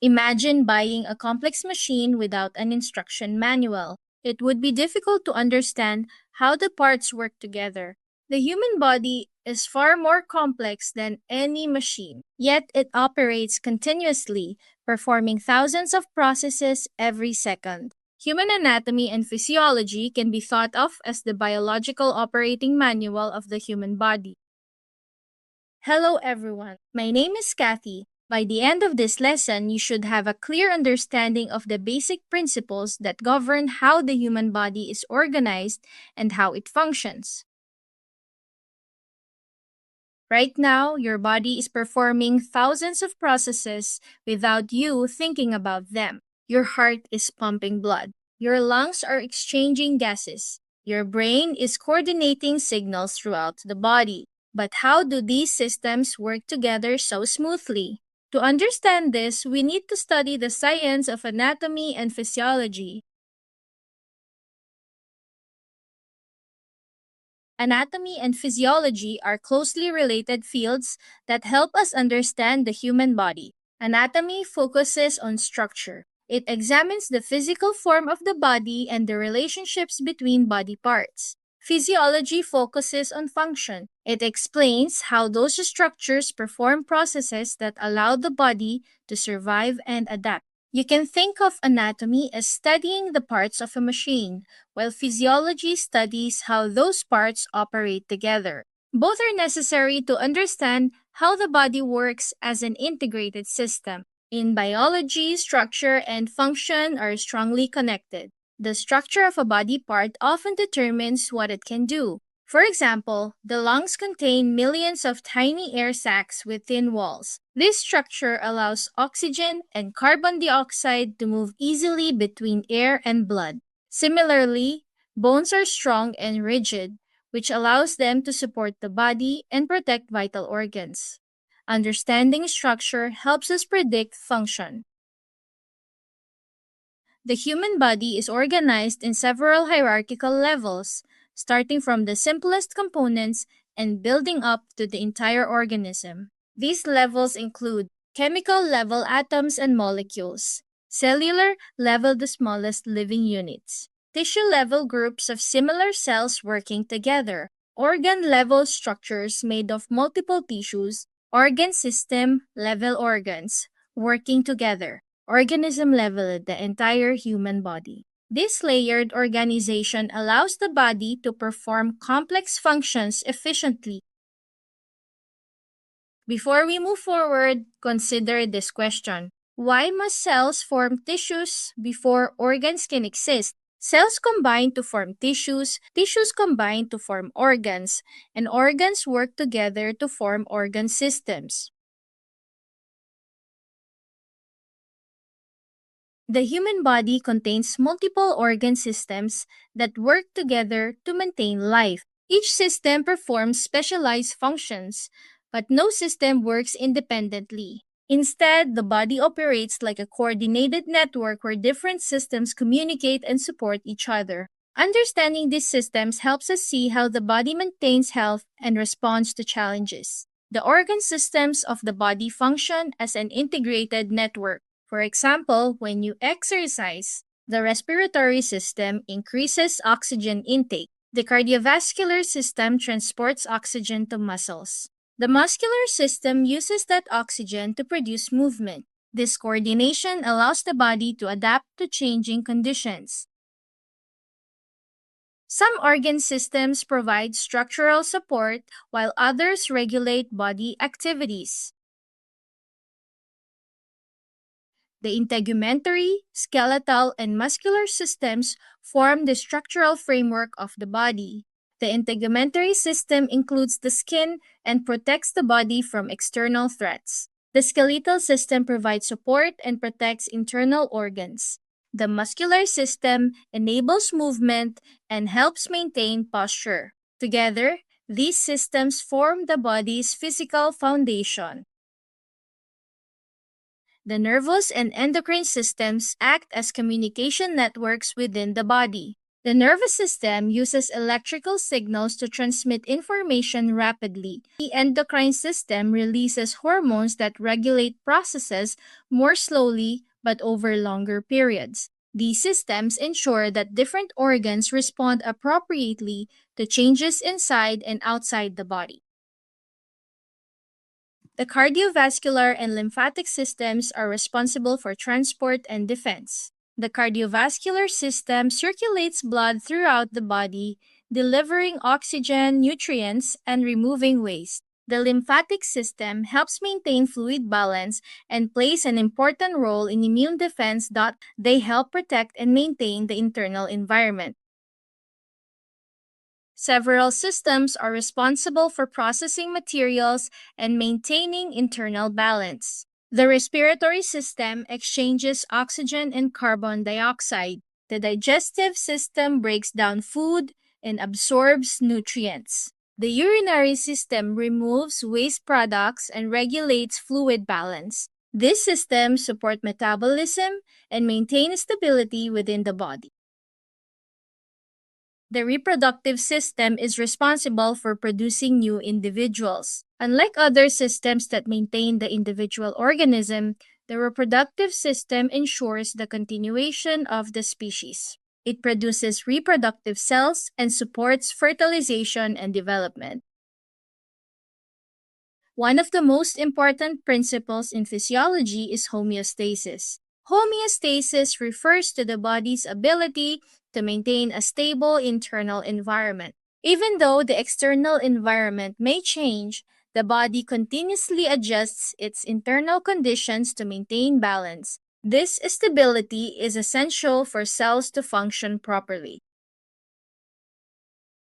Imagine buying a complex machine without an instruction manual. It would be difficult to understand how the parts work together. The human body is far more complex than any machine, yet it operates continuously, performing thousands of processes every second. Human anatomy and physiology can be thought of as the biological operating manual of the human body. Hello everyone, my name is Kathy. By the end of this lesson, you should have a clear understanding of the basic principles that govern how the human body is organized and how it functions. Right now, your body is performing thousands of processes without you thinking about them. Your heart is pumping blood. Your lungs are exchanging gases. Your brain is coordinating signals throughout the body. But how do these systems work together so smoothly? To understand this, we need to study the science of anatomy and physiology. Anatomy and physiology are closely related fields that help us understand the human body. Anatomy focuses on structure. It examines the physical form of the body and the relationships between body parts. Physiology focuses on function. It explains how those structures perform processes that allow the body to survive and adapt. You can think of anatomy as studying the parts of a machine, while physiology studies how those parts operate together. Both are necessary to understand how the body works as an integrated system. In biology, structure and function are strongly connected. The structure of a body part often determines what it can do. For example, the lungs contain millions of tiny air sacs with thin walls. This structure allows oxygen and carbon dioxide to move easily between air and blood. Similarly, bones are strong and rigid, which allows them to support the body and protect vital organs. Understanding structure helps us predict function. The human body is organized in several hierarchical levels, starting from the simplest components and building up to the entire organism. These levels include chemical level atoms and molecules, cellular level the smallest living units, tissue level groups of similar cells working together, organ level structures made of multiple tissues, organ system level organs working together, organism level the entire human body. This layered organization allows the body to perform complex functions efficiently. Before we move forward, consider this question. Why must cells form tissues before organs can exist? Cells combine to form tissues, tissues combine to form organs, and organs work together to form organ systems. The human body contains multiple organ systems that work together to maintain life. Each system performs specialized functions, but no system works independently. Instead, the body operates like a coordinated network where different systems communicate and support each other. Understanding these systems helps us see how the body maintains health and responds to challenges. The organ systems of the body function as an integrated network. For example, when you exercise, the respiratory system increases oxygen intake. The cardiovascular system transports oxygen to muscles. The muscular system uses that oxygen to produce movement. This coordination allows the body to adapt to changing conditions. Some organ systems provide structural support while others regulate body activities. The integumentary, skeletal, and muscular systems form the structural framework of the body. The integumentary system includes the skin and protects the body from external threats. The skeletal system provides support and protects internal organs. The muscular system enables movement and helps maintain posture. Together, these systems form the body's physical foundation. The nervous and endocrine systems act as communication networks within the body. The nervous system uses electrical signals to transmit information rapidly. The endocrine system releases hormones that regulate processes more slowly but over longer periods. These systems ensure that different organs respond appropriately to changes inside and outside the body. The cardiovascular and lymphatic systems are responsible for transport and defense. The cardiovascular system circulates blood throughout the body, delivering oxygen, nutrients, and removing waste. The lymphatic system helps maintain fluid balance and plays an important role in immune defense. They help protect and maintain the internal environment. Several systems are responsible for processing materials and maintaining internal balance. The respiratory system exchanges oxygen and carbon dioxide. The digestive system breaks down food and absorbs nutrients. The urinary system removes waste products and regulates fluid balance. These systems support metabolism and maintain stability within the body. The reproductive system is responsible for producing new individuals. Unlike other systems that maintain the individual organism, the reproductive system ensures the continuation of the species. It produces reproductive cells and supports fertilization and development. One of the most important principles in physiology is homeostasis. Homeostasis refers to the body's ability to maintain a stable internal environment. Even though the external environment may change, the body continuously adjusts its internal conditions to maintain balance. This stability is essential for cells to function properly.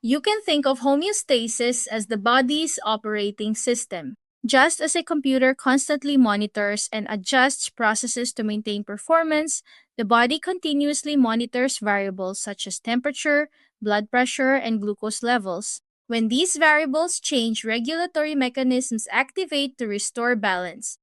You can think of homeostasis as the body's operating system. Just as a computer constantly monitors and adjusts processes to maintain performance, the body continuously monitors variables such as temperature, blood pressure, and glucose levels. When these variables change, regulatory mechanisms activate to restore balance.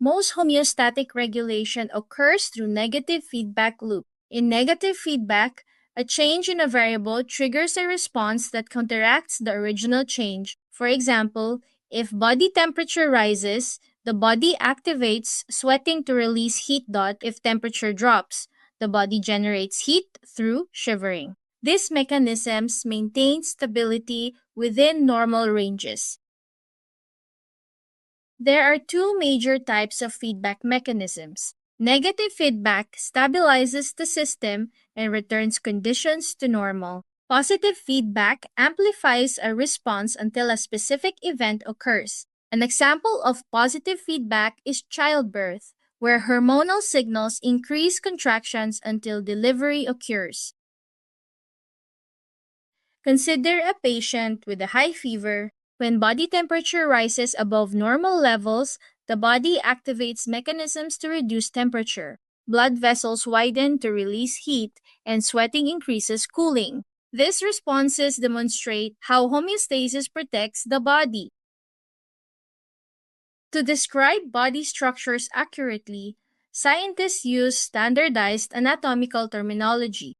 Most homeostatic regulation occurs through negative feedback loop. In negative feedback, a change in a variable triggers a response that counteracts the original change. For example, if body temperature rises, the body activates sweating to release heat. If temperature drops, the body generates heat through shivering. These mechanisms maintain stability within normal ranges. There are two major types of feedback mechanisms. Negative feedback stabilizes the system and returns conditions to normal. Positive feedback amplifies a response until a specific event occurs. An example of positive feedback is childbirth, where hormonal signals increase contractions until delivery occurs. Consider a patient with a high fever. When body temperature rises above normal levels, the body activates mechanisms to reduce temperature. Blood vessels widen to release heat, and sweating increases cooling. These responses demonstrate how homeostasis protects the body. To describe body structures accurately, scientists use standardized anatomical terminology.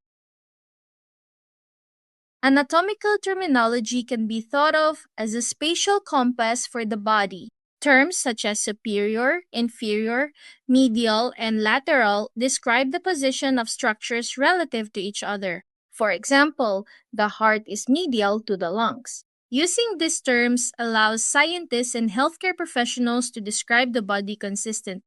Anatomical terminology can be thought of as a spatial compass for the body. Terms such as superior, inferior, medial, and lateral describe the position of structures relative to each other. For example, the heart is medial to the lungs. Using these terms allows scientists and healthcare professionals to describe the body consistently.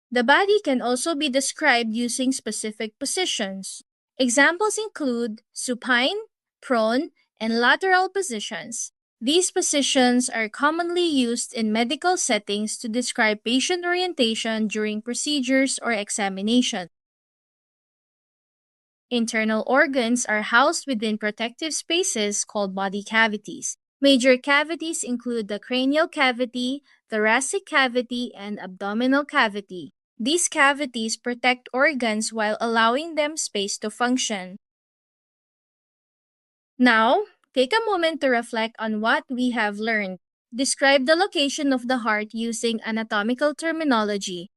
The body can also be described using specific positions. Examples include supine, prone, and lateral positions. These positions are commonly used in medical settings to describe patient orientation during procedures or examination. Internal organs are housed within protective spaces called body cavities. Major cavities include the cranial cavity, thoracic cavity, and abdominal cavity. These cavities protect organs while allowing them space to function. Now, take a moment to reflect on what we have learned. Describe the location of the heart using anatomical terminology.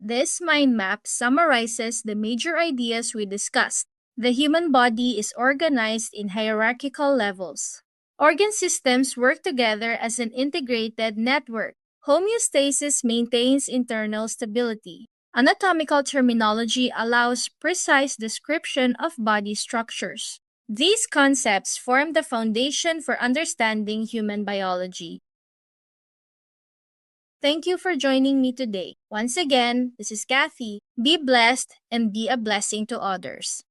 This mind map summarizes the major ideas we discussed. The human body is organized in hierarchical levels. Organ systems work together as an integrated network. Homeostasis maintains internal stability. Anatomical terminology allows precise description of body structures. These concepts form the foundation for understanding human biology. Thank you for joining me today. Once again, this is Kathy. Be blessed and be a blessing to others.